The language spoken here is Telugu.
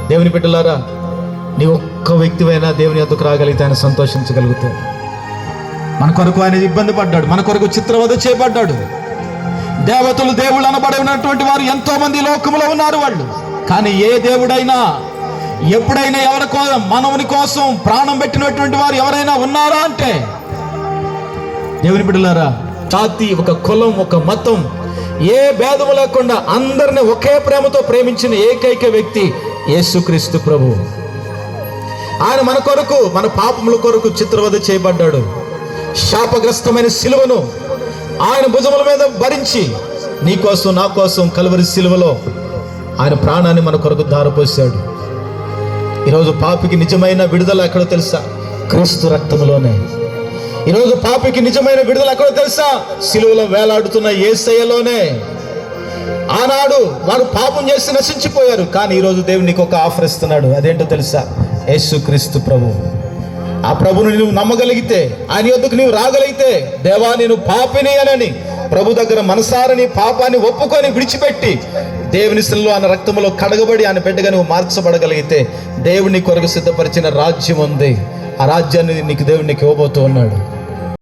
దేవుని బిడ్డలారా, నీ ఒక్క వ్యక్తివైనా దేవుని యొద్దకు రాగలిగితే ఆయన సంతోషించగలుగుతాడు. మన కొరకు ఆయన ఇబ్బంది పడ్డాడు, మన కొరకు చిత్రవద చేయబడ్డాడు. దేవతలు దేవుళ్ళు అనబడినటువంటి వారు ఎంతో మంది లోకంలో ఉన్నారు వాళ్ళు. కానీ ఏ దేవుడైనా ఎప్పుడైనా మనవుని కోసం ప్రాణం పెట్టినటువంటి వారు ఎవరైనా ఉన్నారా అంటే, దేవుని బిడ్డలారా, జాతి, ఒక కులం, ఒక మతం, ఏ భేదము లేకుండా అందరిని ఒకే ప్రేమతో ప్రేమించిన ఏకైక వ్యక్తి యేసుక్రీస్తు ప్రభు. ఆయన మన కొరకు, మన పాపముల కొరకు చిత్రవద చేయబడ్డాడు. శాపగ్రస్తమైన సిలువను ఆయన భుజముల మీద భరించి నీ కోసం, నా కోసం కలువరి సిలువలో ఆయన ప్రాణాన్ని మన కొరకు ధారపోసాడు. ఈరోజు పాపికి నిజమైన విడుదల ఎక్కడో తెలుసా? క్రీస్తు రక్తములోనే. ఈరోజు పాపికి నిజమైన విడుదల ఎక్కడో తెలుసా? సిలువలో వేలాడుతున్న యేసయ్యలోనే. ఆనాడు వారు పాపం చేసి నశించిపోయారు, కానీ ఈరోజు దేవుడు నీకు ఒక ఆఫర్ ఇస్తున్నాడు. అదేంటో తెలుసా? యేసుక్రీస్తు ప్రభు. ఆ ప్రభుని నువ్వు నమ్మగలిగితే, ఆయన యొద్దకు నువ్వు రాగలిగితే, దేవా నేను పాపిని అని ప్రభు దగ్గర మనసారని పాపాన్ని ఒప్పుకొని విడిచిపెట్టి దేవుని శిలువలో ఆయన రక్తములో కడగబడి ఆయన బిడ్డగా నువ్వు మార్చబడగలిగితే, దేవుని కొరకు సిద్ధపరిచిన రాజ్యం ఉంది. ఆ రాజ్యాన్ని దేవుడు నీకు ఇవ్వబోతూ ఉన్నాడు.